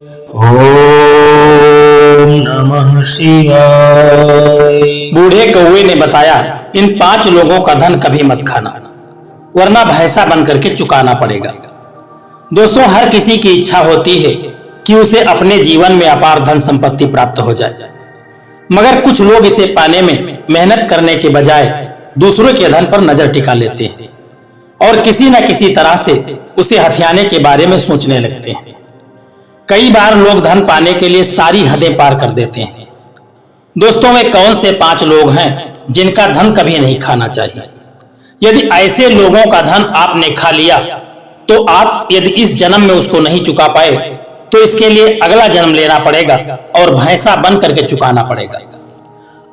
ओम नमः शिवाय। बूढ़े कौवे ने बताया, इन 5 लोगों का धन कभी मत खाना, वरना भैंसा बन करके चुकाना पड़ेगा। दोस्तों, हर किसी की इच्छा होती है कि उसे अपने जीवन में अपार धन संपत्ति प्राप्त हो जाए, मगर कुछ लोग इसे पाने में मेहनत करने के बजाय दूसरों के धन पर नजर टिका लेते हैं और किसी न किसी तरह से उसे हथियाने के बारे में सोचने लगते हैं। कई बार लोग धन पाने के लिए सारी हदें पार कर देते हैं। दोस्तों, वे कौन से 5 लोग हैं जिनका धन कभी नहीं खाना चाहिए? यदि ऐसे लोगों का धन आपने खा लिया तो आप यदि इस जन्म में उसको नहीं चुका पाए तो इसके लिए अगला जन्म लेना पड़ेगा और भैंसा बन करके चुकाना पड़ेगा।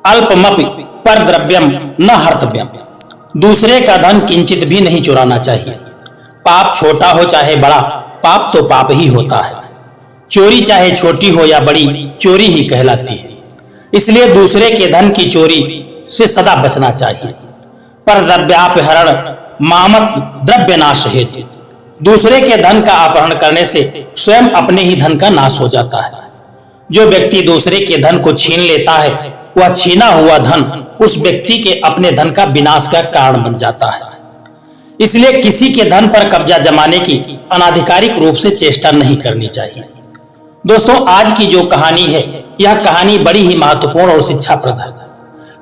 अल्पमपि परद्रव्यम न हर्तव्यम। दूसरे का धन किंचित भी नहीं चुराना चाहिए। पाप छोटा हो चाहे बड़ा, पाप तो पाप ही होता है। चोरी चाहे छोटी हो या बड़ी, चोरी ही कहलाती है। इसलिए दूसरे के धन की चोरी से सदा बचना चाहिए। परद्रव्यापहरण मामक द्रव्य नाश हेतु। दूसरे के धन का अपहरण करने से स्वयं अपने ही धन का नाश हो जाता है। जो व्यक्ति दूसरे के धन को छीन लेता है, वह छीना हुआ धन उस व्यक्ति के अपने धन का विनाश का कारण बन जाता है। इसलिए किसी के धन पर कब्जा जमाने की अनाधिकारिक रूप से चेष्टा नहीं करनी चाहिए। दोस्तों, आज की जो कहानी है, यह कहानी बड़ी ही महत्वपूर्ण और शिक्षाप्रद है।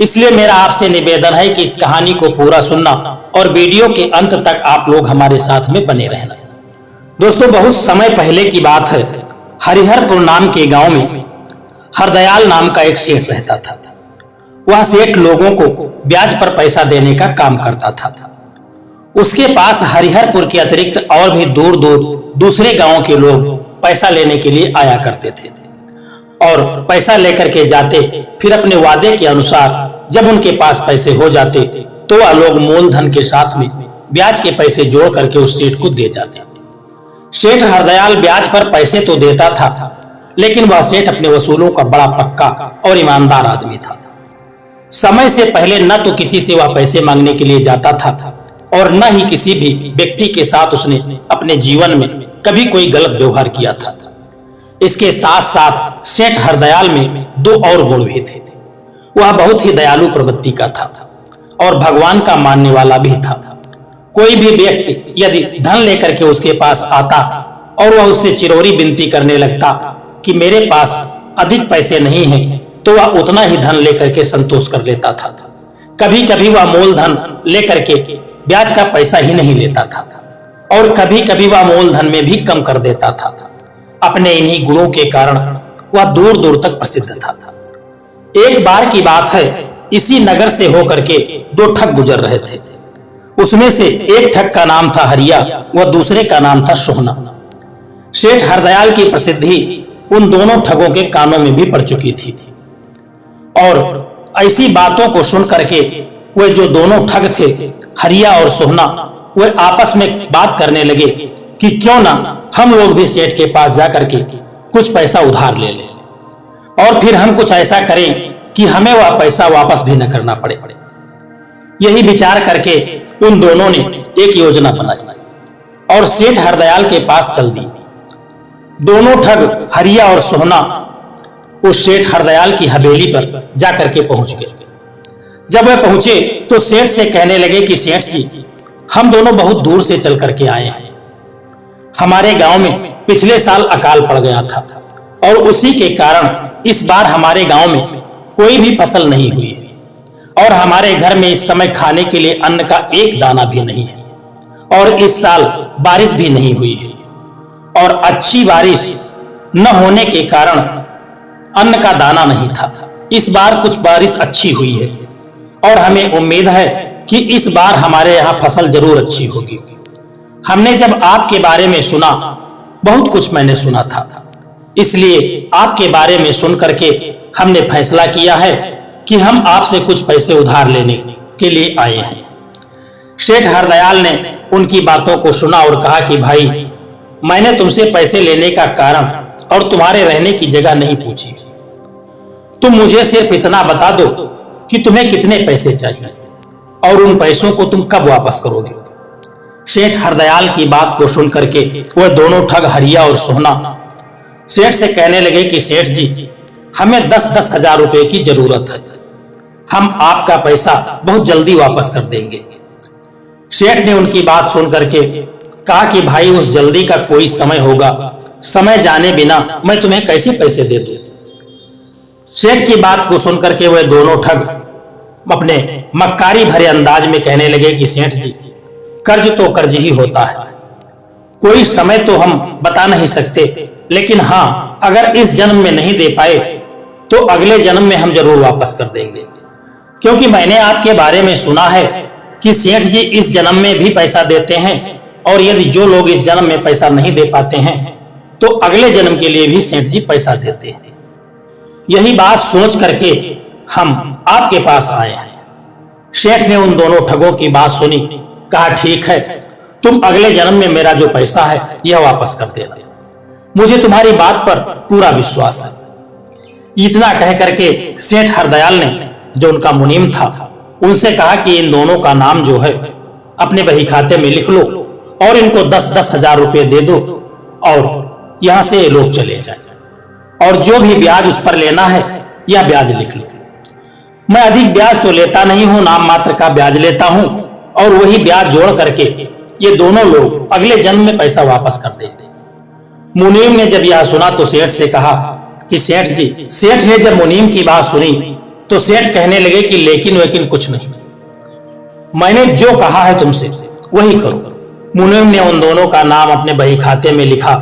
इसलिए मेरा आपसे निवेदन है कि इस कहानी को पूरा सुनना और वीडियो के अंत तक आप लोग हमारे साथ में बने रहना। दोस्तों, बहुत समय पहले की बात है। हरिहरपुर नाम के गांव में हरदयाल नाम का एक सेठ रहता था। वह सेठ लोगों को ब्याज पर पैसा देने का काम करता था। उसके पास हरिहरपुर के अतिरिक्त और भी दूर दूर दूसरे गांवों के लोग पैसा लेने के लिए आया करते थे और पैसा लेकर के जाते। फिर अपने वादे के अनुसार जब उनके पास पैसे हो जाते तो वह लोग मूलधन के साथ में ब्याज के पैसे जोड़ करके उस सेठ को दे जाते। सेठ हरदयाल ब्याज पर पैसे तो देता था, लेकिन वह सेठ अपने वसूलों का बड़ा पक्का और ईमानदार आदमी था। समय से पहले न तो किसी से वह पैसे मांगने के लिए जाता था और न ही किसी भी व्यक्ति के साथ उसने अपने जीवन में कभी कोई गलत व्यवहार किया था। इसके साथ साथ सेठ हरदयाल में 2 और गुण भी थे। वह बहुत ही दयालु प्रवृत्ति का था और भगवान का मानने वाला भी था। कोई भी व्यक्ति यदि धन लेकर के उसके पास आता और वह उससे चिरौरी विनती करने लगता कि मेरे पास अधिक पैसे नहीं हैं, तो वह उतना ही धन लेकर के संतोष कर लेता था। कभी कभी वह मूलधन लेकर के ब्याज का पैसा ही नहीं लेता था और कभी कभी वह मूलधन में भी कम कर देता था। अपने इन्हीं गुणों के कारण वह दूर दूर तक प्रसिद्ध था। एक बार की बात है, इसी नगर से होकर के 2 ठग गुजर रहे थे। उसमें से एक ठग का नाम था हरिया व दूसरे का नाम था सोहना। सेठ हरदयाल की प्रसिद्धि उन दोनों ठगों के कानों में भी पड़ चुकी थी और ऐसी बातों को सुन करके वे जो दोनों ठग थे, हरिया और सोहना, वे आपस में बात करने लगे कि क्यों ना हम लोग भी सेठ के पास जाकर के कुछ पैसा उधार ले लें और फिर हम कुछ ऐसा करें कि हमें वह पैसा वापस भी न करना पड़े। यही विचार करके उन दोनों ने एक योजना बनाई और सेठ हरदयाल के पास चल दी। दोनों ठग हरिया और सोहना उस सेठ हरदयाल की हवेली पर जाकर के पहुंच गए। जब वे पहुंचे तो सेठ से कहने लगे कि सेठ जी, हम दोनों बहुत दूर से चल करके आए हैं। हमारे गांव में पिछले साल अकाल पड़ गया था और उसी के कारण इस बार हमारे गांव में कोई भी फसल नहीं हुई है और हमारे घर में इस समय खाने के लिए अन्न का एक दाना भी नहीं है और इस साल बारिश भी नहीं हुई है और अच्छी बारिश न होने के कारण अन्न का दाना नहीं था। इस बार कुछ बारिश अच्छी हुई है और हमें उम्मीद है कि इस बार हमारे यहाँ फसल जरूर अच्छी होगी। हमने जब आपके बारे में सुना, बहुत कुछ मैंने सुना था, इसलिए आपके बारे में सुन करके हमने फैसला किया है कि हम आपसे कुछ पैसे उधार लेने के लिए आए हैं। सेठ हरदयाल ने उनकी बातों को सुना और कहा कि भाई, मैंने तुमसे पैसे लेने का कारण और तुम्हारे रहने की जगह नहीं पूछी। तुम मुझे सिर्फ इतना बता दो कि तुम्हें कितने पैसे चाहिए और उन पैसों को तुम कब वापस करोगे। सेठ हरदयाल की बात को सुन करके वह दोनों ठग हरिया और सोहना सेठ से कहने लगे कि सेठ जी, हमें 10-10 हजार रुपए की जरूरत है, हम आपका पैसा बहुत जल्दी वापस कर देंगे। सेठ ने उनकी बात सुन करके कहा कि भाई, उस जल्दी का कोई समय होगा, समय जाने बिना मैं तुम्हें कैसे पैसे दे दूं। सेठ की बात को सुनकर के वह दोनों ठग अपने मक्कारी भरे अंदाज में कहने लगे कि सेठ जी, कर्ज तो कर्ज ही होता है, कोई समय तो हम बता नहीं सकते, लेकिन हाँ, अगर इस जन्म में नहीं दे पाए तो अगले जन्म में हम जरूर वापस कर देंगे। क्योंकि मैंने आपके बारे में सुना है कि सेठ जी इस जन्म में भी पैसा देते हैं, और यदि जो लोग इस जन्म में पैसा नहीं दे पाते हैं तो अगले जन्म के लिए भी सेठ जी पैसा देते हैं। यही बात सोच करके हम आपके पास आए हैं। सेठ ने उन दोनों ठगों की बात सुनी, कहा ठीक है, तुम अगले जन्म में मेरा जो पैसा है यह वापस कर देना, मुझे तुम्हारी बात पर पूरा विश्वास है। इतना कह करके सेठ हरदयाल ने, जो उनका मुनीम था, उनसे कहा कि इन दोनों का नाम जो है अपने बही खाते में लिख लो और इनको 10-10 हजार रुपए दे दो और यहां से ये लोग चले जाएं, और जो भी ब्याज उस पर लेना है यह ब्याज लिख लो। मैं अधिक ब्याज तो लेता नहीं हूं, नाम मात्र का ब्याज लेता हूं, और वही ब्याज जोड़ करके ये दोनों लोग अगले जन्म में पैसा वापस कर देंगे। मुनीम ने जब यह सुना तो सेठ से कहा कि सेठ जी, सेठ ने जब मुनीम की बात सुनी तो सेठ कहने लगे कि लेकिन कुछ नहीं, मैंने जो कहा है तुमसे वही करो। मुनीम ने उन दोनों का नाम अपने बही खाते में लिखा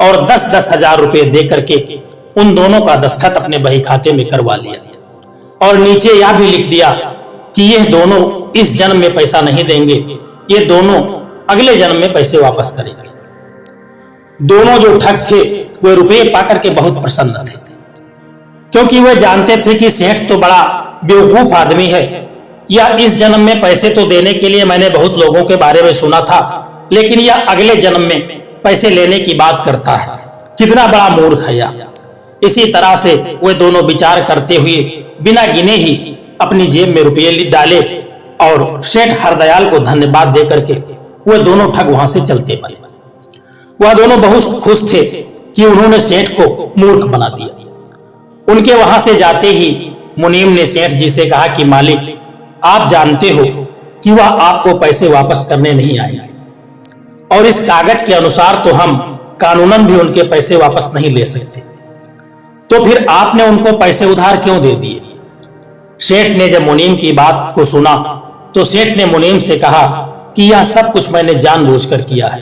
और 10-10 हजार रुपए दे करके उन दोनों का दस्तखत अपने बही खाते में करवा लिया, और नीचे यह भी लिख दिया कि ये दोनों इस जन्म में पैसा नहीं देंगे, ये दोनों अगले जन्म में पैसे वापस करेंगे। दोनों जो ठग थे वे रुपये पाकर के बहुत प्रसन्न थे, क्योंकि वे जानते थे कि सेठ तो बड़ा बेवकूफ आदमी है, या इस जन्म में पैसे तो देने के लिए मैंने बहुत लोगों के बारे में सुना था, लेकिन यह अगले जन्म में पैसे लेने की बात करता है, कितना बड़ा मूर्ख है यह। इसी तरह से वे दोनों विचार करते हुए बिना गिने ही अपनी जेब में रुपये डाले और सेठ हरदयाल को धन्यवाद दे करके वे दोनों ठग वहां से चलते पड़े। वह दोनों बहुत खुश थे कि उन्होंने सेठ को मूर्ख बना दिया। उनके वहां से जाते ही मुनीम ने सेठ जी से कहा कि मालिक, आप जानते हो कि वह आपको पैसे वापस करने नहीं आएंगे, और इस कागज के अनुसार तो हम कानूनन भी उनके पैसे वापस नहीं ले सकते, तो फिर आपने उनको पैसे उधार क्यों दे दिए। सेठ ने जब मुनीम की बात को सुना तो सेठ ने मुनीम से कहा कि यह सब कुछ मैंने जानबूझकर किया है,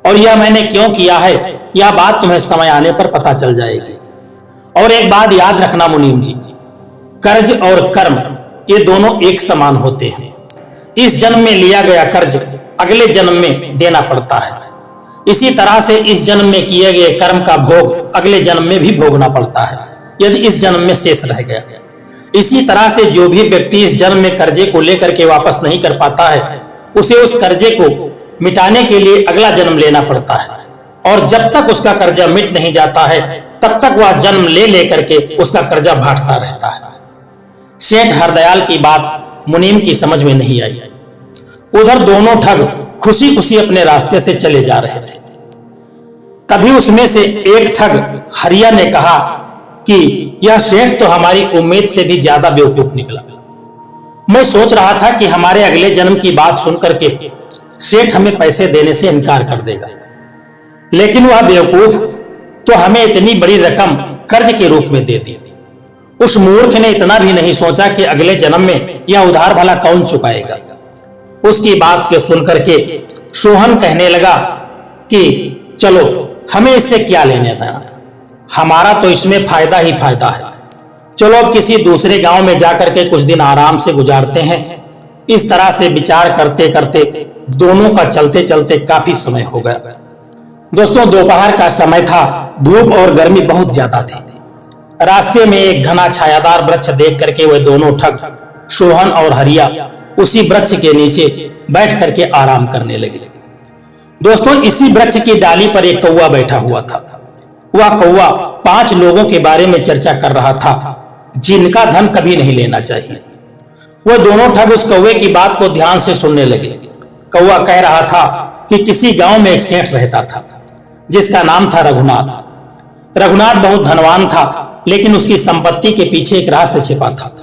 और यह मैंने क्यों किया है यह बात तुम्हें समय आने पर पता चल जाएगी। और एक बात याद रखना मुनीम जी, कर्ज और कर्म ये दोनों एक समान होते हैं। इस जन्म में लिया गया कर्ज अगले जन्म में देना पड़ता है, इसी तरह से इस जन्म में किए गए कर्म का भोग अगले जन्म में भी भोगना पड़ता है यदि इस जन्म में शेष रह गया। इसी तरह से जो भी व्यक्ति इस जन्म में कर्जे को लेकर के वापस नहीं कर पाता है, उसे उस कर्जे को मिटाने के लिए अगला जन्म लेना पड़ता है, और जब तक उसका कर्जा मिट नहीं जाता है तब तक वह जन्म ले लेकर के उसका कर्जा भाटता रहता है। सेठ हरदयाल की बात मुनीम की समझ में नहीं आई। उधर दोनों ठग खुशी खुशी अपने रास्ते से चले जा रहे थे। तभी उसमें से एक ठग हरिया ने कहा कि यह सेठ तो हमारी उम्मीद से भी ज्यादा बेवकूफ निकला। मैं सोच रहा था कि हमारे अगले जन्म की बात सुनकर के सेठ हमें पैसे देने से इनकार कर देगा, लेकिन वह बेवकूफ तो हमें इतनी बड़ी रकम कर्ज के रूप में दे दी। उस मूर्ख ने इतना भी नहीं सोचा कि अगले जन्म में यह उधार भला कौन चुकाएगा। उसकी बात के सुनकर के सोहन कहने लगा कि चलो, हमें इससे क्या लेने देना, हमारा तो इसमें फायदा ही फायदा है। चलो अब किसी दूसरे गांव में जाकर के कुछ दिन आराम से गुजारते हैं। इस तरह से विचार करते करते दोनों का चलते चलते काफी समय हो गया। दोस्तों, दोपहर का समय था, धूप और गर्मी बहुत ज्यादा थी। रास्ते में एक घना छायादार वृक्ष देख करके वे दोनों ठग सोहन और हरिया उसी वृक्ष के नीचे बैठ करके आराम करने लगे। दोस्तों, इसी वृक्ष की डाली पर एक कौवा बैठा हुआ था। वह कौवा 5 लोगों के बारे में चर्चा कर रहा था जिनका धन कभी नहीं लेना चाहिए। वह दोनों ठग उस कौवे की बात को ध्यान से सुनने लगे। कौवा कह रहा था कि किसी गांव में एक सेठ रहता था जिसका नाम था रघुनाथ। रघुनाथ बहुत धनवान था, लेकिन उसकी संपत्ति के पीछे एक रहस्य छिपा था।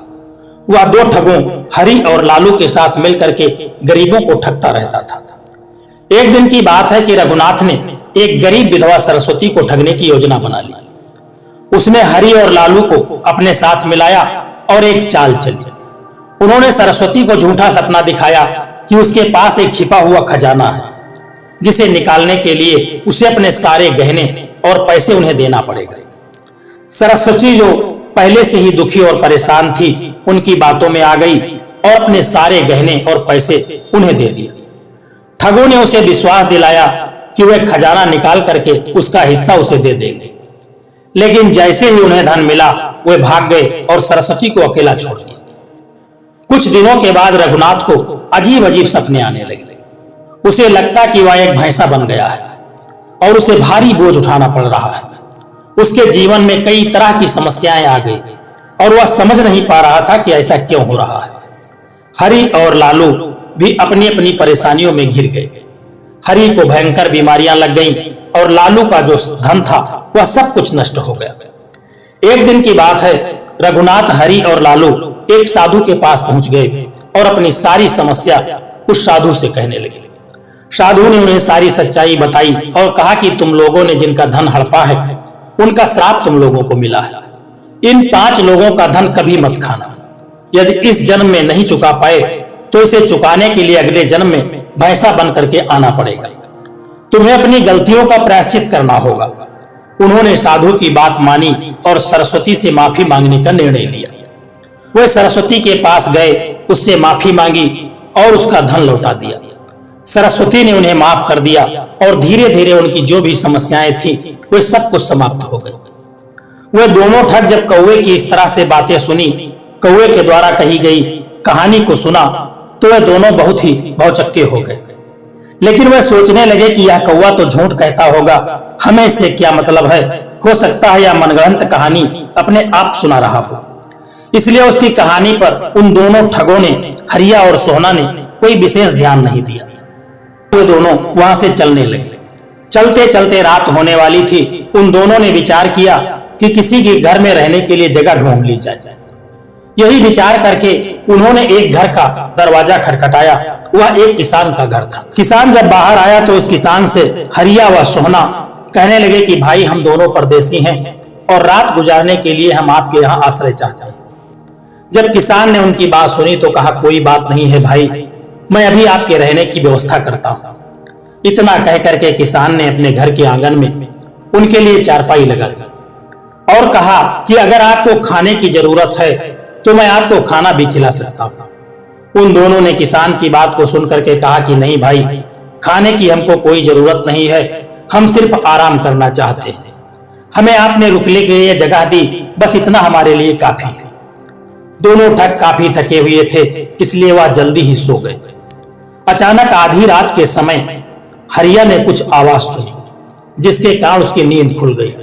वह दो ठगों हरि और लालू के साथ मिलकर के गरीबों को ठगता रहता था। एक दिन की बात है कि रघुनाथ ने एक गरीब विधवा सरस्वती को ठगने की योजना बना ली। उसने हरि और लालू को अपने साथ मिलाया और एक चाल चली। उन्होंने सरस्वती को झूठा सपना दिखाया कि उसके पास एक छिपा हुआ खजाना है, जिसे निकालने के लिए उसे अपने सारे गहने और पैसे उन्हें देना पड़ेगा। सरस्वती, जो पहले से ही दुखी और परेशान थी, उनकी बातों में आ गई और अपने सारे गहने और पैसे उन्हें दे दिए। ठगों ने उसे विश्वास दिलाया कि वह खजाना निकाल करके उसका हिस्सा उसे दे देंगे, लेकिन जैसे ही उन्हें धन मिला वे भाग गए और सरस्वती को अकेला छोड़ दिया। कुछ दिनों के बाद रघुनाथ को अजीब अजीब सपने आने लगे। उसे लगता कि वह एक भैंसा बन गया है और उसे भारी बोझ उठाना पड़ रहा है। उसके जीवन में कई तरह की समस्याएं आ गई और वह समझ नहीं पा रहा था कि ऐसा क्यों हो रहा है। हरि और लालू भी अपनी अपनी परेशानियों में घिर गए। हरि को भयंकर बीमारियां लग गईं और लालू का जो धन था वह सब कुछ नष्ट हो गया। एक दिन की बात है, रघुनाथ, हरि और लालू एक साधु के पास पहुंच गए और अपनी सारी समस्या उस साधु से कहने लगे। साधु ने उन्हें सारी सच्चाई बताई और कहा कि तुम लोगों ने जिनका धन हड़पा है, उनका श्राप तुम लोगों को मिला है। इन 5 लोगों का धन कभी मत खाना। यदि इस जन्म में नहीं चुका पाए तो इसे चुकाने के लिए अगले जन्म में भैंसा बन करके आना पड़ेगा। तुम्हें अपनी गलतियों का प्रायश्चित करना होगा। उन्होंने साधु की बात मानी और सरस्वती से माफी मांगने का निर्णय लिया। वे सरस्वती के पास गए, उससे माफी मांगी और उसका धन लौटा दिया। सरस्वती ने उन्हें माफ कर दिया और धीरे धीरे उनकी जो भी समस्याएं थी वे सब कुछ समाप्त हो गए। वे दोनों ठग जब कौवे की इस तरह से बातें सुनी, कौवे के द्वारा कही गई कहानी को सुना, तो वे दोनों बहुत ही भौचक्के हो गए। लेकिन वे सोचने लगे कि यह कौवा तो झूठ कहता होगा, हमें इससे क्या मतलब है, हो सकता है यह मनगढ़ंत कहानी अपने आप सुना रहा हो। इसलिए उसकी कहानी पर उन दोनों ठगों ने, हरिया और सोहना ने, कोई विशेष ध्यान नहीं दिया। वे दोनों वहां से चलने लगे। चलते चलते रात होने वाली थी। उन दोनों ने विचार किया कि किसी के घर में रहने के लिए जगह ढूंढ ली जाए। यही विचार करके उन्होंने एक घर का दरवाजा खटखटाया। वह एक किसान का घर था। किसान जब बाहर आया तो उस किसान से हरिया व सोहना कहने लगे कि भाई, हम दोनों परदेसी हैं और रात गुजारने के लिए हम आपके यहाँ आश्रय चाहते हैं। जब किसान ने उनकी बात सुनी तो कहा, कोई बात नहीं है भाई, मैं अभी आपके रहने की व्यवस्था करता हूँ। इतना कह करके किसान ने अपने घर के आंगन में उनके लिए चारपाई लगा दी और कहा कि अगर आपको खाने की जरूरत है तो मैं आपको खाना भी खिला सकता हूँ। उन दोनों ने किसान की बात को सुन करके कहा कि नहीं भाई, खाने की हमको कोई जरूरत नहीं है, हम सिर्फ आराम करना चाहते हैं। हमें आपने रुकने के लिए जगह दी, बस इतना हमारे लिए काफी है। दोनों ठग काफी थके हुए थे, इसलिए वह जल्दी ही सो गए। अचानक आधी रात के समय हरिया ने कुछ आवाज सुनी, जिसके कारण उसकी नींद खुल गई।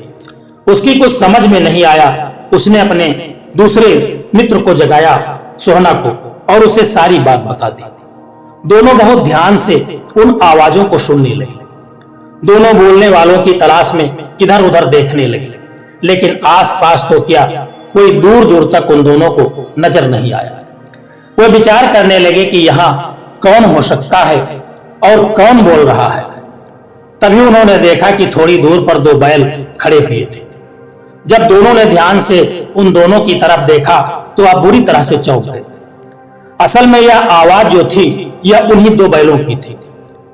उसकी कुछ समझ में नहीं आया। उसने अपने दूसरे मित्र को जगाया, सोहना को, और उसे सारी बात बता दी। दोनों बहुत ध्यान से उन आवाजों को सुनने लगे। दोनों बोलने वालों की तलाश में इधर उधर देखने लगे, लेकिन आसपास तो क्या, कोई दूर दूर तक उन दोनों को नजर नहीं आया। वे विचार करने लगे कि यहाँ कौन हो सकता है और कौन बोल रहा है। तभी उन्होंने देखा कि थोड़ी दूर पर 2 बैल खड़े हुए थे। जब दोनों ने ध्यान से उन दोनों की तरफ देखा तो आप बुरी तरह से चौंक गए। असल में यह आवाज जो थी यह उन्हीं 2 बैलों की थी,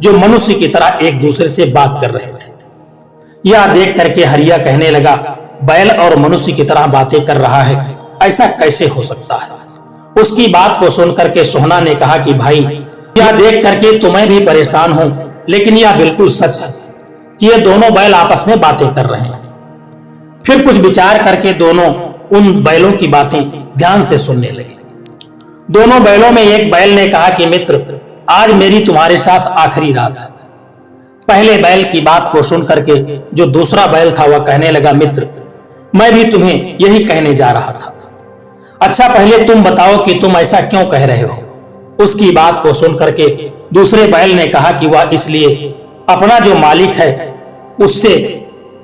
जो मनुष्य की तरह एक दूसरे से बात कर रहे थे। यह देख करके हरिया कहने लगा, बैल और मनुष्य की तरह बातें कर रहा है, ऐसा कैसे हो सकता है। उसकी बात को सुन करके सोहना ने कहा कि भाई, यह देख करके तो मैं भी परेशान हूं, लेकिन यह बिल्कुल सच है कि ये दोनों बैल आपस में बातें कर रहे हैं। फिर कुछ विचार करके दोनों उन बैलों की बातें ध्यान से सुनने लगे। दोनों बैलों में एक बैल ने कहा कि मित्र, आज मेरी तुम्हारे साथ आखिरी रात है। पहले बैल की बात को सुन करके जो दूसरा बैल था वह कहने लगा, मित्र, मैं भी तुम्हें यही कहने जा रहा था। अच्छा, पहले तुम बताओ कि तुम ऐसा क्यों कह रहे हो। उसकी बात को सुन करके दूसरे बैल ने कहा कि वह इसलिए, अपना जो मालिक है उससे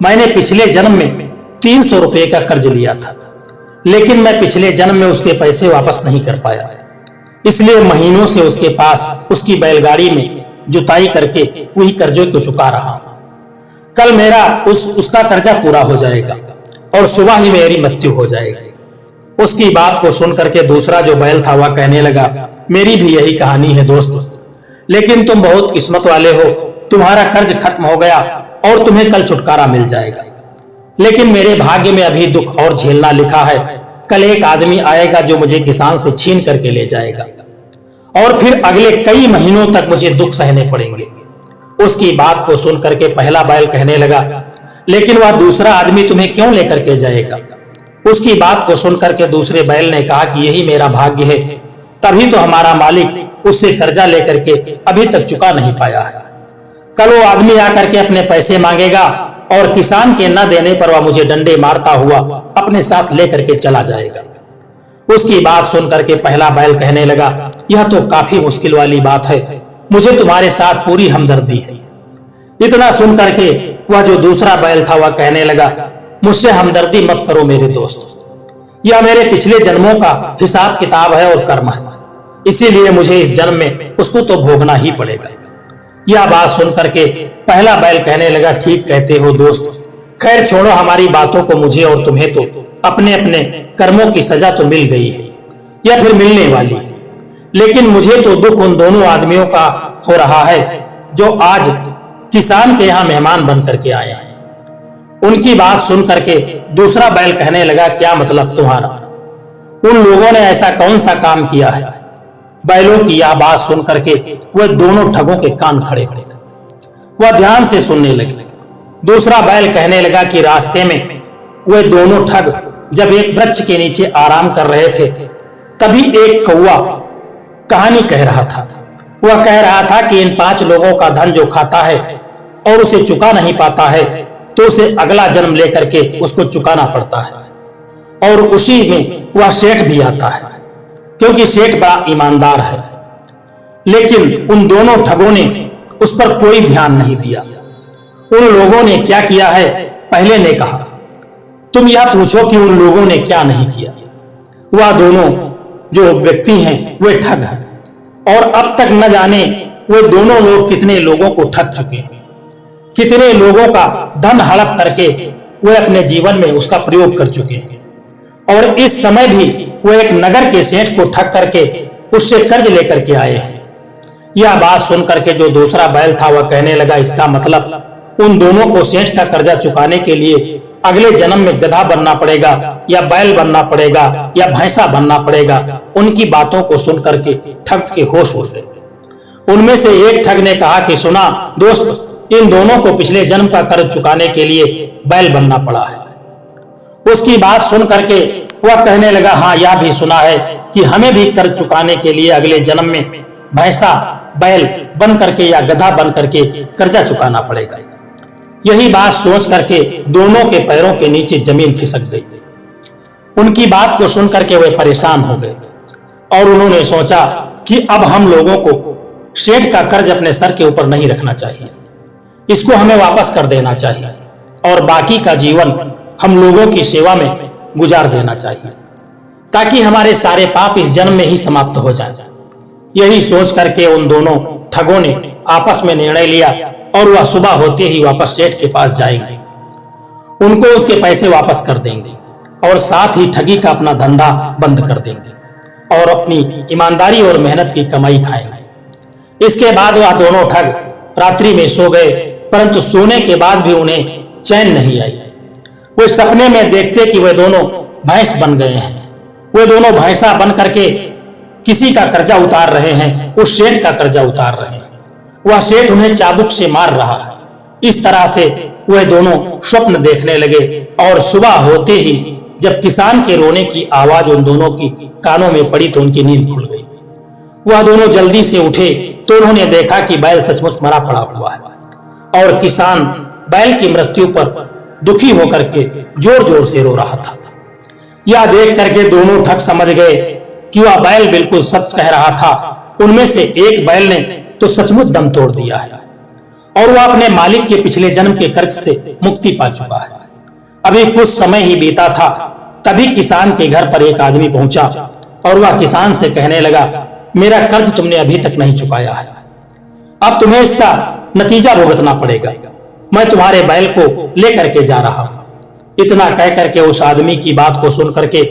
मैंने पिछले जन्म में 300 रुपए का कर्ज लिया था, लेकिन मैं पिछले जन्म में उसके पैसे वापस नहीं कर पाया, इसलिए महीनों से उसके पास उसकी बैलगाड़ी में जुताई करके वही कर्जों को चुका रहा हूं। कल मेरा उसका कर्जा पूरा हो जाएगा और सुबह ही मेरी मृत्यु हो जाएगी। उसकी बात को सुन करके दूसरा जो बैल था वह कहने लगा, मेरी भी यही कहानी है दोस्त, लेकिन तुम बहुत किस्मत वाले हो, तुम्हारा कर्ज खत्म हो गया और तुम्हें कल छुटकारा मिल जाएगा। लेकिन मेरे भाग्य में अभी दुख और झेलना लिखा है। कल एक आदमी आएगा जो मुझे किसान से छीन करके ले जाएगा और फिर अगले कई महीनों तक मुझे दुख सहने पड़ेंगे। उसकी बात को सुन करके पहला बैल कहने लगा, लेकिन वह दूसरा आदमी तुम्हें क्यों लेकर के जाएगा? उसकी बात को सुन करके दूसरे बैल ने कहा कि यही मेरा भाग्य है, तभी तो हमारा मालिक उससे कर्जा लेकर के अभी तक चुका नहीं पाया है। कल वो आदमी आकर के अपने पैसे मांगेगा और किसान के न देने पर वह मुझे डंडे मारता हुआ अपने साथ लेकर के चला जाएगा। उसकी बात सुन करके पहला बैल कहने लगा, यह तो काफी मुश्किल वाली बात है, मुझे तुम्हारे साथ पूरी हमदर्दी है। इतना सुन करके वह जो दूसरा बैल था वह कहने लगा, मुझसे हमदर्दी मत करो मेरे दोस्त, यह मेरे पिछले जन्मों का हिसाब किताब है और कर्म है, इसीलिए मुझे इस जन्म में उसको तो भोगना ही पड़ेगा। यह बात सुन करके पहला बैल कहने लगा, ठीक कहते हो दोस्त, खैर छोड़ो हमारी बातों को, मुझे और तुम्हें तो अपने अपने कर्मों की सजा तो मिल गई है या फिर मिलने वाली है, लेकिन मुझे तो दुख उन दोनों आदमियों का हो रहा है जो आज किसान के यहाँ मेहमान बन करके आए हैं। उनकी बात सुन करके दूसरा बैल कहने लगा, क्या मतलब तुम्हारा? उन लोगों ने ऐसा कौन सा काम किया है? बैलों की यह बात सुन करके वह दोनों ठगों के कान खड़े हो गए, वह ध्यान से सुनने लगे। दूसरा बैल कहने लगा कि रास्ते में वे दोनों ठग जब एक वृक्ष के नीचे आराम कर रहे थे, तभी एक कौवा कहानी कह रहा था। वह कह रहा था कि इन 5 लोगों का धन जो खाता है और उसे चुका नहीं पाता है, तो उसे अगला जन्म लेकर के उसको चुकाना पड़ता है, और उसी में वह सेठ भी आता है, क्योंकि सेठ बड़ा ईमानदार है। लेकिन उन दोनों ठगों ने उस पर कोई ध्यान नहीं दिया। उन लोगों ने क्या किया है? पहले ने कहा, तुम यह पूछो कि उन लोगों ने क्या नहीं किया। वह दोनों जो व्यक्ति हैं वे ठग हैं, और अब तक न जाने वे दोनों लोग कितने लोगों को ठग चुके हैं, कितने लोगों का धन हड़प करके वे अपने जीवन में उसका प्रयोग कर चुके हैं, और इस समय भी वे एक नगर के सेठ को ठग करके उससे कर्ज लेकर के आए हैं। यह बात सुन करके जो दूसरा बैल था वह कहने लगा, इसका मतलब उन दोनों को सेठ का कर्जा चुकाने के लिए अगले जन्म में गधा बनना पड़ेगा या बैल बनना पड़ेगा या भैंसा बनना पड़ेगा। उनकी बातों को सुन करके ठग के होश उड़ गए। उनमें से एक ठग ने कहा कि सुना दोस्त, इन दोनों को पिछले जन्म का कर्ज चुकाने के लिए बैल बनना पड़ा है। उसकी बात सुन करके वह कहने लगा, हाँ यह भी सुना है कि हमें भी कर्ज चुकाने के लिए अगले जन्म में भैंसा बैल बन करके या गधा बन करके कर्जा चुकाना पड़ेगा। यही बात सोच करके दोनों के पैरों के नीचे जमीन खिसक गई। उनकी बात को सुन करके वे परेशान हो गए और उन्होंने सोचा कि अब हम लोगों को सेठ का कर्ज अपने सर के ऊपर नहीं रखना चाहिए, इसको हमें वापस कर देना चाहिए और बाकी का जीवन हम लोगों की सेवा में गुजार देना चाहिए, ताकि हमारे सारे पाप इस जन्म में ही समाप्त हो जाएं। यही सोच करके उन दोनों ठगों ने आपस में निर्णय लिया और वह सुबह होते ही वापस सेठ के पास जाएंगे, उनको उसके पैसे वापस कर देंगे और साथ ही ठगी का अपना धंधा बंद कर देंगे और अपनी ईमानदारी और मेहनत की कमाई खाएंगे। इसके बाद वह दोनों ठग रात्रि में सो गए, परंतु सोने के बाद भी उन्हें चैन नहीं आई। वे सपने में देखते कि वे दोनों भैंस बन गए हैं, वे दोनों भैंसा बन करके किसी का कर्जा उतार रहे हैं, उस सेठ का कर्जा उतार रहे हैं। वह सेठ उन्हें चाबुक से मार रहा है। इस तरह से वह दोनों स्वप्न देखने लगे और सुबह होते ही जब किसान के रोने की आवाज उन दोनों की कानों में पड़ी तो उनकी नींद खुल गई। वह दोनों जल्दी से उठे तो उन्होंने देखा कि बैल सचमुच मरा पड़ा हुआ है और किसान बैल की मृत्यु पर दुखी होकर के जोर जोर से रो रहा था। यह देख करके दोनों ठग समझ गए कि वह बैल बिल्कुल सच कह रहा था। उनमें से एक बैल ने तो सचमुच दम तोड़ दिया है और वह अपने मालिक के पिछले जन्म के कर्ज से मुक्ति पा चुका है। अभी कुछ समय ही बीता था, तभी किसान के घर पर एक आदमी पहुंचा और वह किसान से कहने लगा, मेरा कर्ज तुमने अभी तक नहीं चुकाया है, अब तुम्हें इसका नतीजा भुगतना पड़ेगा। मैं तुम्हारे बैल को लेकर के जा रहा हूं। इतना कह करके उस आदमी की बात को सुन करके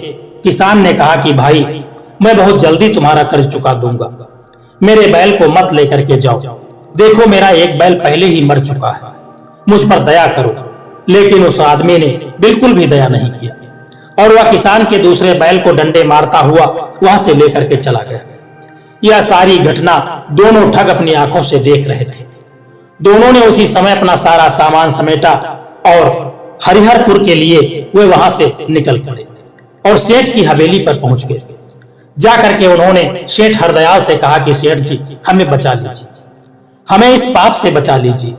किसान ने कहा कि भाई, मैं बहुत जल्दी तुम्हारा कर्ज चुका दूंगा, मेरे बैल को मत लेकर के जाओ, देखो मेरा एक बैल पहले ही मर चुका है, मुझ पर दया करो। लेकिन उस आदमी ने बिल्कुल भी दया नहीं किया और वह किसान के दूसरे बैल को डंडे मारता हुआ वहां से लेकर के चला गया। यह सारी घटना दोनों ठग अपनी आंखों से देख रहे थे। दोनों ने उसी समय अपना सारा सामान समेटा और हरिहरपुर के लिए वे वहां से निकल पड़े और सेठ की हवेली पर पहुंच गए। जाकर के उन्होंने सेठ हरदयाल से कहा कि सेठ जी, हमें बचा लीजिए, हमें इस पाप से बचा लीजिए।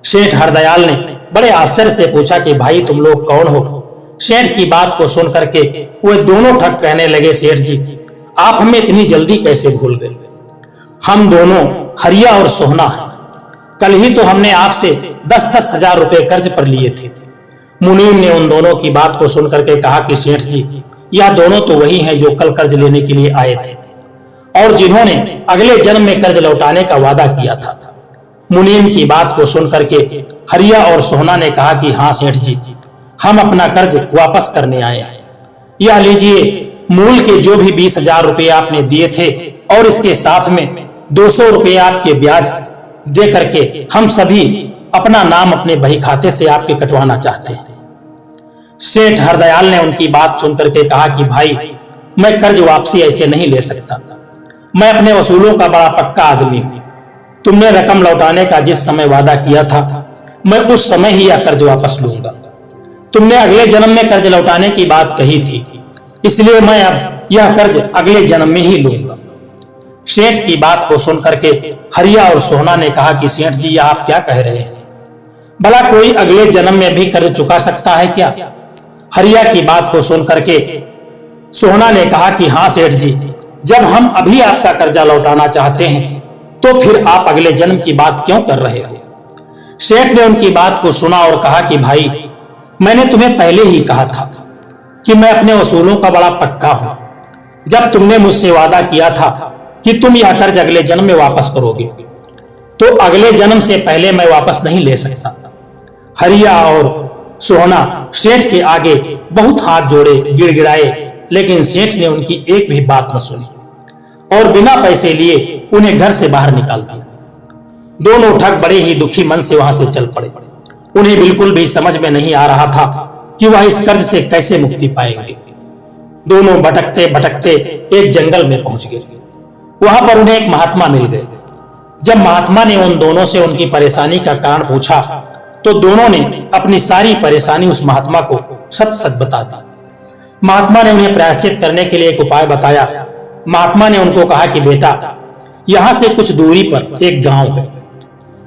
सेठ हरदयाल ने बड़े आश्चर्य से पूछा कि भाई, तुम लोग कौन हो? सेठ की बात को सुन करके वे दोनों ठग कहने लगे, सेठ जी, आप हमें इतनी जल्दी कैसे भूल गए? हम दोनों हरिया और सोहना हैं। कल ही तो हमने आपसे 10-10 हजार रुपए कर्ज पर लिए थे। मुनीम ने उन दोनों की बात को सुन करके कहा कि सेठ जी, यह दोनों तो वही हैं जो कल कर्ज लेने के लिए आए थे और जिन्होंने अगले जन्म में कर्ज लौटाने का वादा किया था। मुनीम की बात को सुन करके हरिया और सोहना ने कहा कि हाँ सेठ जी, हम अपना कर्ज वापस करने आए हैं। यह लीजिए, मूल के जो भी 20 हजार रुपये आपने दिए थे और इसके साथ में 200 रुपये आपके ब्याज दे करके हम सभी अपना नाम अपने बही खाते से आपके कटवाना चाहते हैं। सेठ हरदयाल ने उनकी बात सुन करके कहा कि भाई, मैं कर्ज वापसी ऐसे नहीं ले सकता, मैं अपने वसूलों का बड़ा पक्का आदमी हूं। तुमने रकम लौटाने का जिस समय वादा किया था, मैं उस समय ही यह कर्ज वापस लूंगा। तुमने अगले जन्म में कर्ज लौटाने की बात कही थी, इसलिए मैं अब यह कर्ज अगले जन्म में ही लूंगा। सेठ की बात को सुन करके हरिया और सोहना ने कहा कि सेठ जी, यह आप क्या कह रहे हैं? भला कोई अगले जन्म में भी कर्ज चुका सकता है क्या? हरिया की बात को सुन करके सोहना ने कहा कि हाँ सेठ जी, जब हम अभी आपका कर्जा लौटाना चाहते हैं तो फिर आप अगले जन्म की बात क्यों कर रहे हो? सेठ ने उनकी बात को सुना और कहा कि भाई, मैंने तुम्हें पहले ही कहा था कि मैं अपने वसूलों का बड़ा पक्का हूं। जब तुमने मुझसे वादा किया था कि तुम यह कर्ज अगले जन्म में वापस करोगे, तो अगले जन्म से पहले मैं वापस नहीं ले सकता। हरिया और सोहना सेठ के आगे बहुत हाथ जोड़े, गिड़गिड़ाए, लेकिन सेठ ने उनकी एक भी बात न सुनी और बिना पैसे लिए उन्हें घर से बाहर निकाल दिया। दोनों ठग बड़े ही दुखी मन से वहां से चल पड़े। उन्हें बिल्कुल भी समझ में नहीं आ रहा था कि वह इस कर्ज से कैसे मुक्ति पाएंगे। दोनों भटकते भटकते एक जंगल में पहुंच गए। वहां पर उन्हें एक महात्मा मिल गए। जब महात्मा ने उन दोनों से उनकी परेशानी का कारण पूछा तो दोनों ने अपनी सारी परेशानी उस महात्मा को सच सच बता दी। महात्मा ने उन्हें प्रायश्चित करने के लिए एक उपाय बताया। महात्मा ने उनको कहा कि बेटा, यहां से कुछ दूरी पर एक गांव है,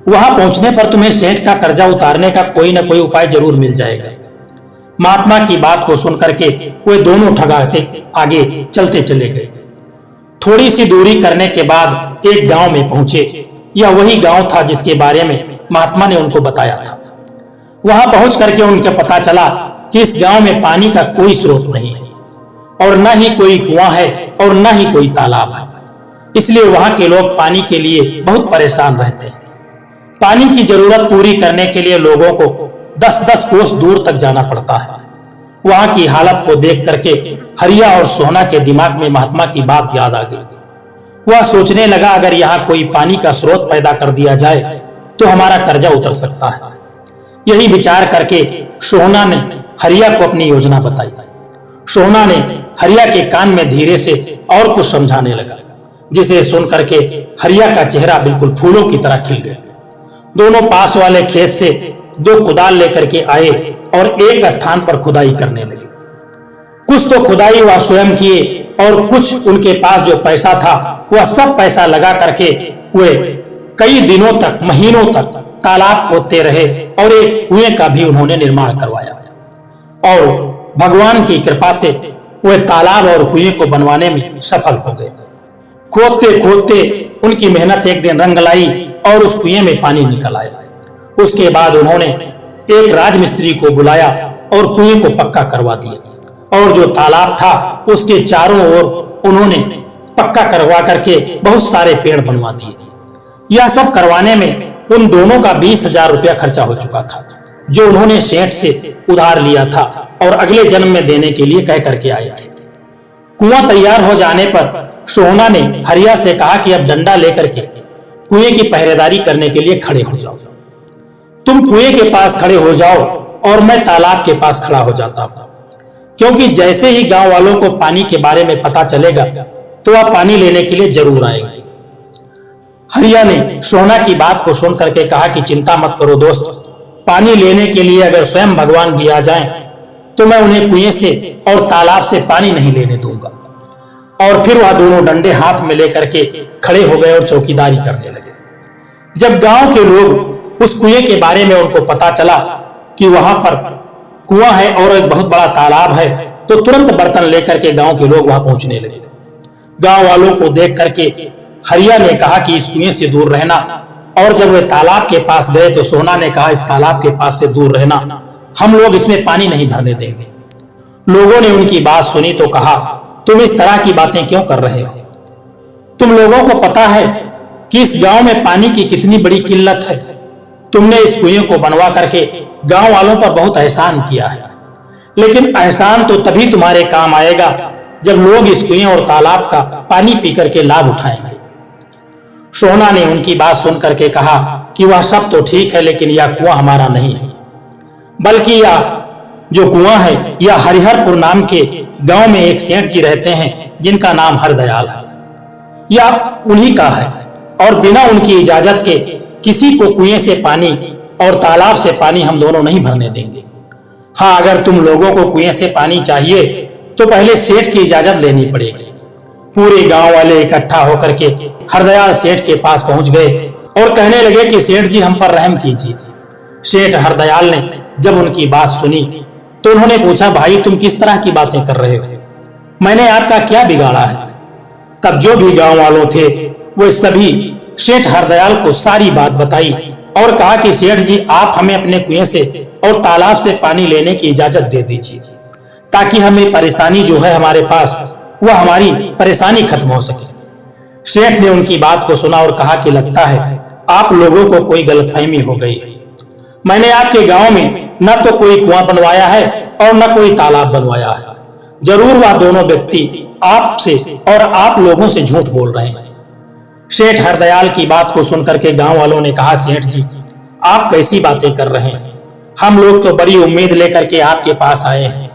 वहां पहुंचने पर तुम्हें सेठ का कर्जा उतारने का कोई ना कोई उपाय जरूर मिल जाएगा। महात्मा की बात को सुनकर के वे दोनों ठगाते आगे चलते चले गए। थोड़ी सी दूरी करने के बाद एक गांव में पहुंचे। यह वही गांव था जिसके बारे में महात्मा ने उनको बताया था। वहां पहुंच करके उनके पता चला कि इस गांव में पानी का कोई स्रोत नहीं है और न ही कोई कुआं है और न ही कोई तालाब है। इसलिए वहां के लोग पानी के लिए बहुत परेशान रहते हैं। पानी की जरूरत पूरी करने के लिए लोगों को 10-10 कोस दूर तक जाना पड़ता है। वहां की हालत को देख करके हरिया और सोहना के दिमाग में महात्मा की बात याद आ गई। वह सोचने लगा, अगर यहाँ कोई पानी का स्रोत पैदा कर दिया जाए तो हमारा कर्जा उतर सकता है। यही विचार करके सोहना ने हरिया को अपनी योजना बताई। सोहना ने हरिया के कान में धीरे से और कुछ समझाने लगा, जिसे सुन करके हरिया का चेहरा बिल्कुल फूलों की तरह खिल गया। दोनों पास वाले खेत से 2 कुदाल लेकर के आए और एक स्थान पर खुदाई करने लगे। कुछ तो खुदाई वह स्वयं किए और कुछ उनके पास जो पैसा था वह सब पैसा लगा करके वे कई दिनों तक, महीनों तक तालाब खोदते रहे और एक कुएं का भी उन्होंने निर्माण करवाया। और भगवान की कृपा से वे तालाब और कुएं को बनवाने में सफल हो गए। खोदते खोदते उनकी मेहनत एक दिन रंग लाई और उस कुएं में पानी निकल आया। उसके बाद उन्होंने एक राजमिस्त्री को बुलाया और कुएं को पक्का करवा दिया और जो तालाब था उसके चारों ओर उन्होंने पक्का करवा करके बहुत सारे पेड़ बनवा दिए। यह सब करवाने में उन दोनों का 20,000 रुपया खर्चा हो चुका था, जो उन्होंने सेठ से उधार लिया था और अगले जन्म में देने के लिए कह करके आए थे। कुआं तैयार हो जाने पर सोहना ने हरिया से कहा कि अब डंडा लेकर के कुएं की पहरेदारी करने के लिए खड़े हो जाओ। तुम कुएं के पास खड़े हो जाओ और मैं तालाब के पास खड़ा हो जाता हूं, क्योंकि जैसे ही गांव वालों को पानी के बारे में पता चलेगा तो वह पानी लेने के लिए जरूर आएंगे। हरिया ने सोहना की बात को सुन करके कहा कि चिंता मत करो दोस्त, पानी लेने के लिए अगर स्वयं भगवान भी आ जाएं तो मैं उन्हें कुएं से और तालाब से पानी नहीं लेने दूंगा। और फिर वह दोनों डंडे हाथ में लेकर के खड़े हो गए और चौकीदारी करने लगे। जब गांव के लोग उस कुएं के बारे में उनको पता चला कि वहां पर कुआं है और एक बहुत बड़ा तालाब है, तो तुरंत बर्तन लेकर के गांव के लोग वहां पहुंचने लगे। गांव वालों को देख करके हरिया ने कहा कि इस कुएं से दूर रहना, और जब वे तालाब के पास गए तो सोहना ने कहा इस तालाब के पास से दूर रहना, हम लोग इसमें पानी नहीं भरने देंगे। लोगों ने उनकी बात सुनी तो कहा तुम इस तरह की बातें क्यों कर रहे हो? तुम लोगों को पता है कि इस गांव में पानी की कितनी बड़ी किल्लत है। तुमने इस कुएं को बनवा करके गांव वालों पर बहुत एहसान किया है, लेकिन एहसान तो तभी तुम्हारे काम आएगा जब लोग इस कुएं और तालाब का पानी पी करके लाभ उठाएंगे। सोहना ने उनकी बात सुन करके कहा कि वह सब तो ठीक है, लेकिन यह कुआं हमारा नहीं है, बल्कि यह जो कुआं है यह हरिहरपुर नाम के गांव में एक सेठ जी रहते हैं जिनका नाम हरदयाल है। यह उन्हीं का है और बिना उनकी इजाजत के किसी को कुएं से पानी और तालाब से पानी हम दोनों नहीं भरने देंगे। हाँ, अगर तुम लोगों को कुएं से पानी चाहिए तो पहले सेठ की इजाजत लेनी पड़ेगी। पूरे गांव वाले इकट्ठा होकर के हरदयाल सेठ के पास पहुंच गए और कहने लगे कि सेठ जी हम पर रहम कीजिए। सेठ हरदयाल ने जब उनकी बात सुनी तो उन्होंने पूछा भाई तुम किस तरह की बातें कर रहे हो, मैंने आपका क्या बिगाड़ा है? तब जो भी गांव वालों थे वो सभी सेठ हरदयाल को सारी बात बताई और कहा कि सेठ जी आप हमें अपने कुएं से और तालाब से पानी लेने की इजाजत दे दीजिए, ताकि हमें परेशानी जो है हमारे पास वह हमारी परेशानी खत्म हो सके। सेठ ने उनकी बात को सुना और कहा कि लगता है आप लोगों को कोई गलतफहमी हो गई है। मैंने आपके गांव में न तो कोई कुआं बनवाया है और न कोई तालाब बनवाया है। जरूर वह दोनों व्यक्ति आपसे और आप लोगों से झूठ बोल रहे हैं। सेठ हरदयाल की बात को सुनकर के गांव वालों ने कहा सेठ जी आप कैसी बातें कर रहे हैं, हम लोग तो बड़ी उम्मीद लेकर के आपके पास आए हैं।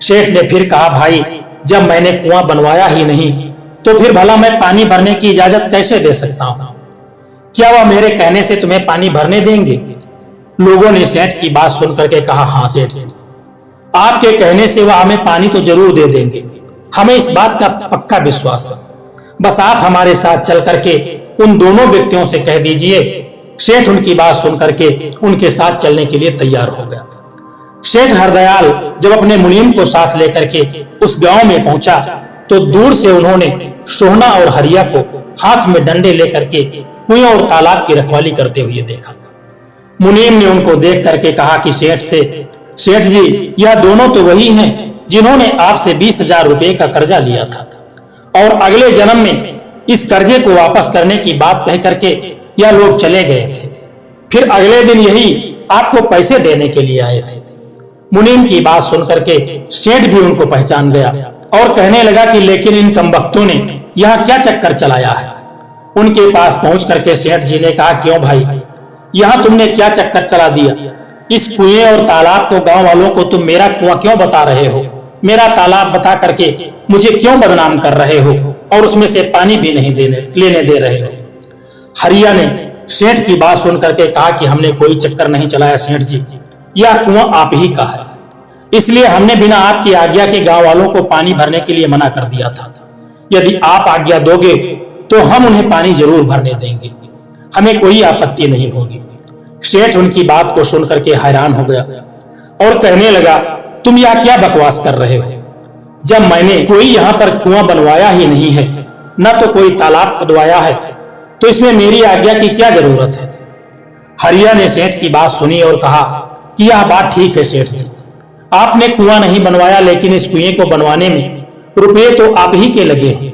सेठ ने फिर कहा भाई जब मैंने कुआं बनवाया ही नहीं तो फिर भला मैं पानी भरने की इजाजत कैसे दे सकता हूं? क्या वह मेरे कहने से तुम्हें पानी भरने देंगे? लोगों ने सेठ की बात सुनकर के कहा हाँ सेठ जी, आपके कहने से वह हमें पानी तो जरूर दे देंगे, हमें इस बात का पक्का विश्वास है। बस आप हमारे साथ चल करके उन दोनों व्यक्तियों से कह दीजिए। सेठ उनकी बात सुन करके उनके साथ चलने के लिए तैयार हो गया। सेठ हरदयाल जब अपने मुनीम को साथ लेकर के उस गांव में पहुंचा तो दूर से उन्होंने सोहना और हरिया को हाथ में डंडे लेकर के कुएं और तालाब की रखवाली करते हुए देखा। मुनीम ने उनको देख करके कहा कि सेठ जी यह दोनों तो वही हैं जिन्होंने आपसे 20,000 रुपए का कर्जा लिया था और अगले जन्म में इस कर्जे को वापस करने की बात कह करके यह लोग चले गए थे, फिर अगले दिन यही आपको पैसे देने के लिए आए थे। मुनीम की बात सुनकर के सेठ भी उनको पहचान गया और कहने लगा कि लेकिन इन कमबख्तों ने यहाँ क्या चक्कर चलाया है? उनके पास पहुंच करके सेठ जी ने कहा क्यों भाई, यहाँ तुमने क्या चक्कर चला दिया? इस कुएं और तालाब को गांव वालों को तुम मेरा कुआं क्यों बता रहे हो, मेरा तालाब बता करके मुझे क्यों बदनाम कर रहे हो और उसमें से पानी भी नहीं लेने दे रहे हो? हरिया ने सेठ की बात सुन करके कहा कि हमने कोई चक्कर नहीं चलाया सेठ जी, यह कुआं आप ही का है, इसलिए हमने बिना आपकी आज्ञा के गांव वालों को पानी भरने के लिए मना कर दिया था। यदि आप आज्ञा दोगे तो हम उन्हें पानी जरूर भरने देंगे, हमें कोई आपत्ति नहीं होगी। सेठ उनकी बात को सुनकर के हैरान हो गया और कहने लगा तुम यह क्या बकवास कर रहे हो? जब मैंने कोई यहाँ पर कुआं बनवाया ही नहीं है, न तो कोई तालाब खुदवाया है, तो इसमें मेरी आज्ञा की क्या जरूरत है? हरिया ने सेठ की बात सुनी और कहा कि यह बात ठीक है सेठ जी, आपने कुआं नहीं बनवाया, लेकिन इस कुएं को बनवाने में रुपये तो आप ही के लगे हैं।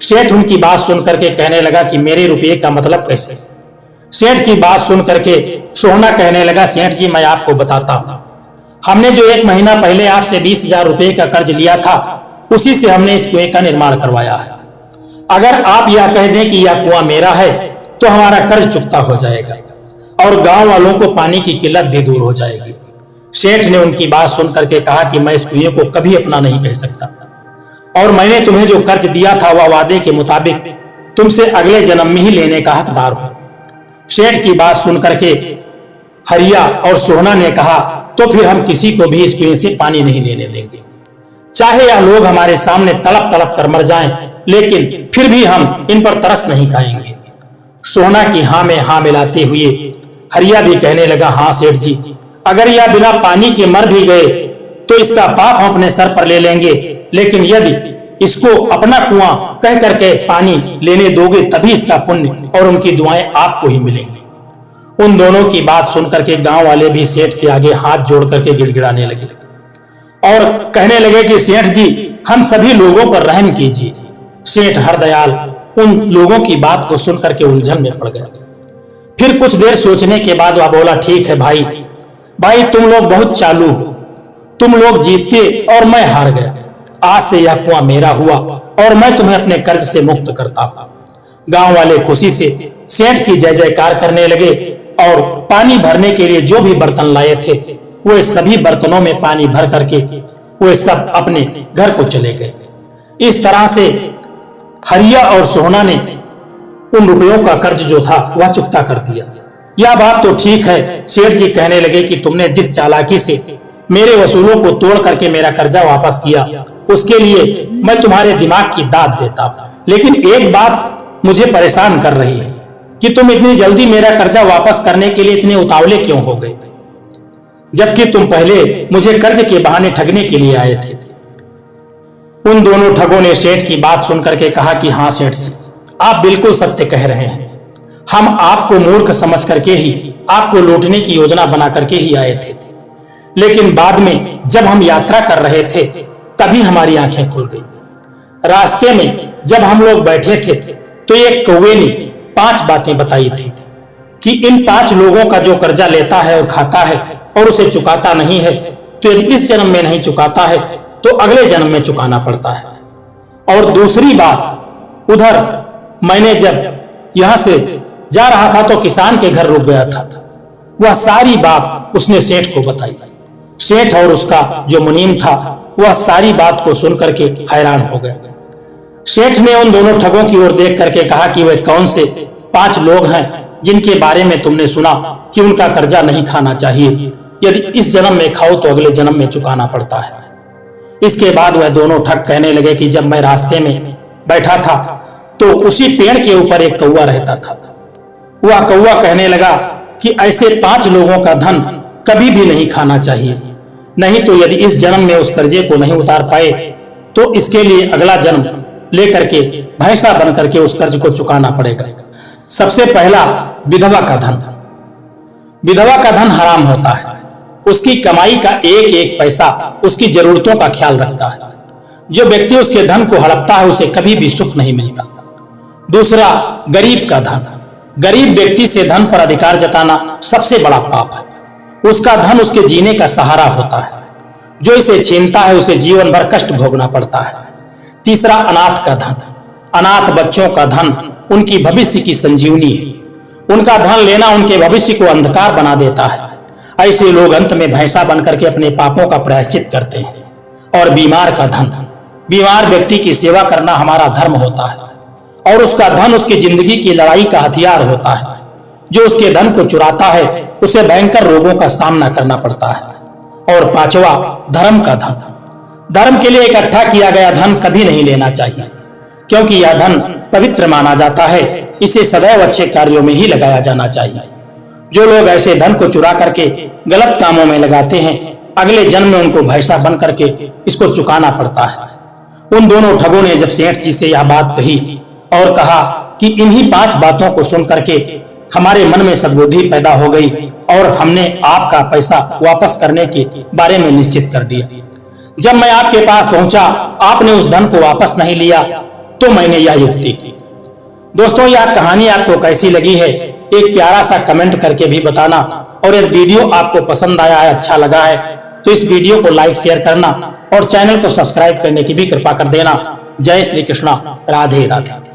सेठ उनकी बात सुन करके कहने लगा कि मेरे रुपये का मतलब कैसे? सेठ की बात सुन करके सोहना कहने लगा, सेठ जी मैं आपको बताता हूँ, हमने जो 1 महीना पहले आपसे 20,000 रुपये का कर्ज लिया था, उसी से हमने इस कुएं का निर्माण करवाया है। अगर आप यह कह दें कि यह कुआं मेरा है तो हमारा कर्ज चुकता हो जाएगा और गांव वालों को पानी की किल्लत भी दूर हो जाएगी। सेठ ने उनकी बात सुन करके कहा कि मैं इस कुएं को कभी अपना नहीं कह सकता, और मैंने तुम्हें जो कर्ज दिया था वह वादे के मुताबिक तुमसे अगले जन्म में ही लेने का हकदार हूं। सेठ की बात सुन करके हरिया और सोहना ने कहा, तो फिर हम किसी को भी इस कुएं से पानी नहीं लेने देंगे, चाहे यह लोग हमारे सामने तड़प तड़प कर मर जाएं, लेकिन फिर भी हम इन पर तरस नहीं खाएंगे। सोहना की हाँ में हाँ मिलाते हुए हरिया भी कहने लगा, हाँ सेठ जी, अगर यह बिना पानी के मर भी गए तो इसका पाप हम अपने सर पर ले लेंगे, लेकिन यदि इसको अपना कुआं कह करके पानी लेने दोगे तभी इसका पुण्य और उनकी दुआएं आपको ही मिलेंगी। उन दोनों की बात सुन करके गांव वाले भी सेठ के आगे हाथ जोड़ करके गिड़गिड़ाने लगे और कहने लगे कि सेठ जी हम सभी लोगों पर रहम कीजिए। सेठ हरदयाल उन लोगों की बात को सुन करके उलझन में पड़ गया। फिर कुछ देर सोचने के बाद वह बोला, ठीक है भाई तुम लोग बहुत चालू हो, तुम लोग जीत के और मैं हार गया। आज से यह कुआं मेरा हुआ और मैं तुम्हें अपने कर्ज से मुक्त करता हूं। गांव वाले खुशी से सेठ की जय जयकार करने लगे और पानी भरने के लिए जो भी बर्तन लाए थे वे सभी बर्तनों में पानी भर करके वे सब अपने घर को चले गए। इस तरह से हरिया और सोहना ने उन रुपयों का कर्ज जो था वह चुकता कर दिया। यह बात तो ठीक है, सेठ जी कहने लगे कि तुमने जिस चालाकी से मेरे वसूलों को तोड़ करके मेरा कर्जा वापस किया उसके लिए मैं तुम्हारे दिमाग की दाद देता हूं, लेकिन एक बात मुझे परेशान कर रही है कि तुम इतनी जल्दी मेरा कर्जा वापस करने के लिए इतने उतावले क्यों हो गए, जबकि तुम पहले मुझे कर्ज के बहाने ठगने के लिए आए थे। उन दोनों ठगों ने सेठ की बात सुन करके कहा कि हाँ सेठ जी, आप बिल्कुल सत्य कह रहे हैं, हम आपको मूर्ख समझ करके ही आपको लूटने की योजना बना करके ही आए थे, लेकिन बाद में जब हम यात्रा कर रहे थे तभी हमारी आंखें खुल गई। रास्ते में जब हम लोग बैठे थे तो एक कौवे ने 5 बातें बताई थी कि इन 5 लोगों का जो कर्जा लेता है और खाता है और उसे चुकाता नहीं है, तो यदि इस जन्म में नहीं चुकाता है तो अगले जन्म में चुकाना पड़ता है। और दूसरी बात, उधर मैंने जब यहां से जा रहा था तो किसान के घर रुक गया था। वह सारी बात उसने सेठ को बताई। सेठ और उसका जो मुनीम था वह सारी बात को सुन करके हैरान हो गए। सेठ ने उन दोनों ठगों की ओर देख करके कहा कि वे कौन से 5 लोग हैं जिनके बारे में तुमने सुना कि उनका कर्जा नहीं खाना चाहिए, यदि इस जन्म में खाओ तो अगले जन्म में चुकाना पड़ता है। इसके बाद वह दोनों ठग कहने लगे कि जब मैं रास्ते में बैठा था तो उसी पेड़ के ऊपर एक कौवा रहता था। वह कौवा कहने लगा कि ऐसे 5 लोगों का धन कभी भी नहीं खाना चाहिए, नहीं तो यदि इस जन्म में उस कर्जे को नहीं उतार पाए तो इसके लिए अगला जन्म लेकर के भैंसा बन करके उस कर्ज को चुकाना पड़ेगा। सबसे पहला, विधवा का धन। विधवा का धन हराम होता है, उसकी कमाई का एक एक पैसा उसकी जरूरतों का ख्याल रखता है। जो व्यक्ति उसके धन को हड़पता है उसे कभी भी सुख नहीं मिलता। दूसरा, गरीब का धन। गरीब व्यक्ति से धन पर अधिकार जताना सबसे बड़ा पाप है। उसका धन उसके जीने का सहारा होता है, जो इसे छीनता है उसे जीवन भर कष्ट भोगना पड़ता है। तीसरा, अनाथ का धन। अनाथ बच्चों का धन उनकी भविष्य की संजीवनी है। उनका धन लेना उनके भविष्य को अंधकार बना देता है। ऐसे लोग अंत में भैंसा बनकर के अपने पापों का प्रायश्चित करते हैं। और बीमार का धन। बीमार व्यक्ति की सेवा करना हमारा धर्म होता है और उसका धन उसकी जिंदगी की लड़ाई का हथियार होता है। जो उसके धन को चुराता है उसे भयंकर रोगों का सामना करना पड़ता है। और 5वां, धर्म का धन। धर्म के लिए इकट्ठा किया गया धन कभी नहीं लेना चाहिए, क्योंकि यह धन पवित्र माना जाता है। इसे सदैव अच्छे कार्यों में ही लगाया जाना चाहिए। जो लोग ऐसे धन को चुरा करके गलत कामों में लगाते हैं, अगले जन्म में उनको भैंसा बन करके इसको चुकाना पड़ता है। उन दोनों ठगों ने जब सेठ जी से यह बात कही और कहा कि इन्हीं 5 बातों को सुन करके हमारे मन में सद्बुद्धि पैदा हो गई और हमने आपका पैसा वापस करने के बारे में निश्चित कर दिया। जब मैं आपके पास पहुंचा, आपने उस धन को वापस नहीं लिया, तो मैंने यह युक्ति की। दोस्तों, यह कहानी आपको कैसी लगी है, एक प्यारा सा कमेंट करके भी बताना। और यदि वीडियो आपको पसंद आया है, अच्छा लगा है, तो इस वीडियो को लाइक शेयर करना और चैनल को सब्सक्राइब करने की भी कृपा कर देना। जय श्री कृष्णा, राधे राधे।